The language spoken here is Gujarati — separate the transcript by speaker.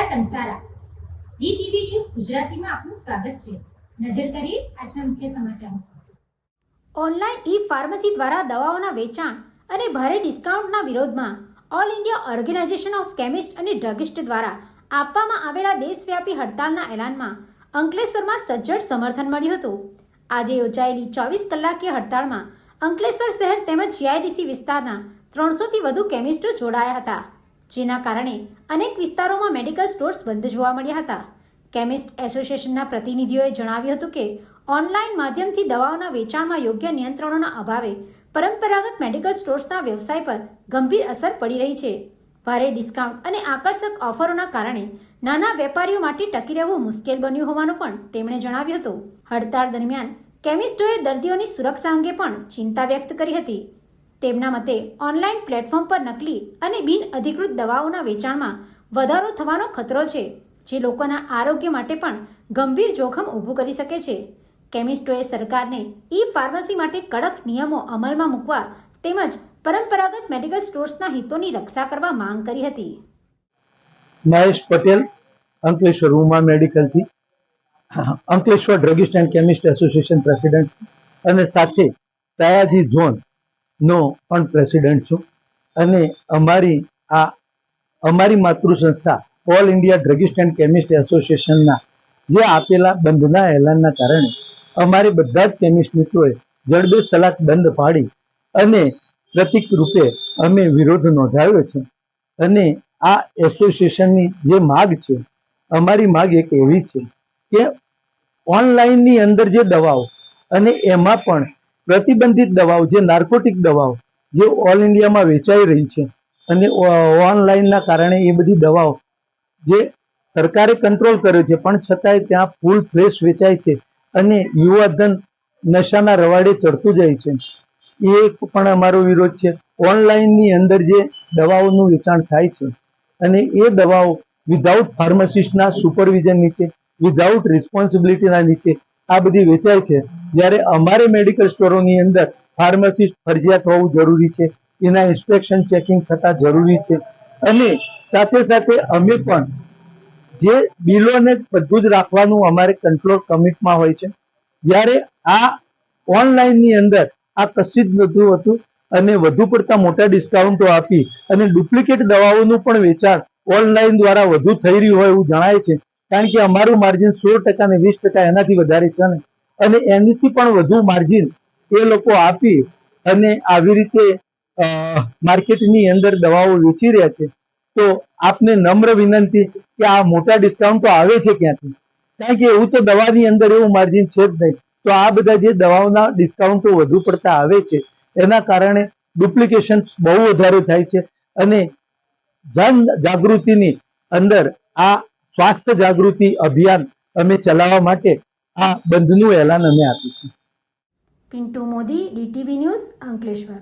Speaker 1: કંસારા ડીટીવી ન્યૂઝ ગુજરાતીમાં આપનું સ્વાગત છે। નજર કરીએ આજના મુખ્ય સમાચારો।
Speaker 2: ઓનલાઈન ઈ ફાર્મસી દ્વારા દવાઓના વેચાણ અને ભારે ડિસ્કાઉન્ટના વિરોધમાં all India organisation of chemist અને ડ્રગિસ્ટ દ્વારા આપવામાં આવેલા દેશવ્યાપી હડતાલના એલાનમાં અંકલેશ્વરમાં સજ્જડ સમર્થન મળ્યું હતું। આજે યોજાયેલી 24 કલાકીય હડતાળમાં અંકલેશ્વર શહેર તેમજ જીઆઈડીસી વિસ્તારના 300થી વધુ કેમિસ્ટો જોડાયા હતા, જેના કારણે અનેક વિસ્તારોમાં મેડિકલ સ્ટોર્સ બંધ જોવા મળ્યા હતા। કેમિસ્ટ એસોસિએશનના પ્રતિનિધિઓએ જણાવ્યું હતું કે ઓનલાઈન માધ્યમથી દવાઓના વેચાણમાં યોગ્ય નિયંત્રણોના અભાવે પરંપરાગત મેડિકલ સ્ટોર્સના વ્યવસાય પર ગંભીર અસર પડી રહી છે। ભારે ડિસ્કાઉન્ટ અને આકર્ષક ઓફરોના કારણે નાના વેપારીઓ માટે ટકી રહેવું મુશ્કેલ બન્યું હોવાનું પણ તેમણે જણાવ્યું હતું। હડતાળ દરમિયાન કેમિસ્ટોએ દર્દીઓની સુરક્ષા અંગે પણ ચિંતા વ્યક્ત કરી હતી। તેમના મતે ઓનલાઈન પ્લેટફોર્મ પર નકલી અને બિનઅધિકૃત દવાઓના વેચાણમાં વધારો થવાનો ખતરો છે, જે લોકોના આરોગ્ય માટે પણ ગંભીર જોખમ ઊભું કરી શકે છે। કેમિસ્ટોએ સરકારને ઈ ફાર્મસી માટે કડક નિયમો અમલમાં મૂકવા તેમજ પરંપરાગત મેડિકલ સ્ટોર્સના હિતોની રક્ષા કરવા માંગ કરી હતી।
Speaker 3: મહેશ પટેલ, અંકલેશ્વર ઉમા મેડિકલથી, Ankleshwar druggist and chemist association president અને સાથે સયાજી ઝોન નો પણ પ્રેસિડેન્ટ છું। અને અમારી માતૃ સંસ્થા all India druggist and chemist એસોસિએશનના જે આપેલા બંધના એલાનના કારણે અમારે બધા જ કેમિસ્ટ મિત્રોએ જડબે સલાક બંધ પાડી અને પ્રતિક રૂપે અમે વિરોધ નોંધાવ્યો છે। અને આ એસોસિએશનની જે માગ છે, અમારી માગ એક એવી છે કે ઓનલાઈનની અંદર જે દવાઓ અને એમાં પણ પ્રતિબંધિત દવાઓ, જે નાર્કોટિક દવાઓ જે ઓલ ઇન્ડિયામાં વેચાઈ રહી છે અને ઓનલાઈનના કારણે એ બધી દવાઓ જે સરકારે કંટ્રોલ કર્યો છે પણ છતાંય ત્યાં ફૂલ ફ્લેશ વેચાય છે અને યુવાધન નશાના રવાડે ચડતું જાય છે, એ પણ અમારો વિરોધ છે। ઓનલાઈનની અંદર જે દવાઓનું વેચાણ થાય છે અને એ દવાઓ વિધાઉટ ફાર્માસિસ્ટના સુપરવિઝન નીચે, વિધાઉટ રિસ્પોન્સિબિલિટીના નીચે આ બધી વેચાય છે, જ્યારે અમારે મેડિકલ સ્ટોરોની અંદર ફાર્માસિસ્ટ ફરજિયાત હોવું જરૂરી છે, એના ઇન્સ્પેક્શન ચેકિંગ થતા જરૂરી છે। અને સાથે સાથે અમે પણ જે બિલોને બધું જ રાખવાનું અમારે કંટ્રોલ કમિટમાં હોય છે, જ્યારે આ ઓનલાઈનની અંદર આ કશું જ નહોતું હતું અને વધુ પડતા મોટા ડિસ્કાઉન્ટો આપી અને ડુપ્લિકેટ દવાઓનું પણ વેચાણ ઓનલાઈન દ્વારા વધુ થઈ રહ્યું હોય એવું જણાય છે। કારણ કે અમારું માર્જિન 16% અને 20% એનાથી વધારે છે ને, અને એનાથી પણ વધુ માર્જિન એ લોકો આપી અને આવી રીતે માર્કેટની અંદર દવાઓ વેચી રહ્યા છે। તો આપને નમ્ર વિનંતી કે આ મોટા ડિસ્કાઉન્ટ તો આવે છે ક્યાંથી? કારણ કે એવું તો દવાની અંદર એવું માર્જિન છે જ નહીં। તો આ બધા જે દવાઓના ડિસ્કાઉન્ટો વધુ પડતા આવે છે એના કારણે ડુપ્લિકેશન બહુ વધારે થાય છે અને જન જાગૃતિની અંદર આ સ્વાસ્થ્ય જાગૃતિ અભિયાન અમે ચલાવવા માટે આ બંધનું એલાન અમે આપ્યું છે।
Speaker 2: Pintu Modi, DTV news, Ankleshwar.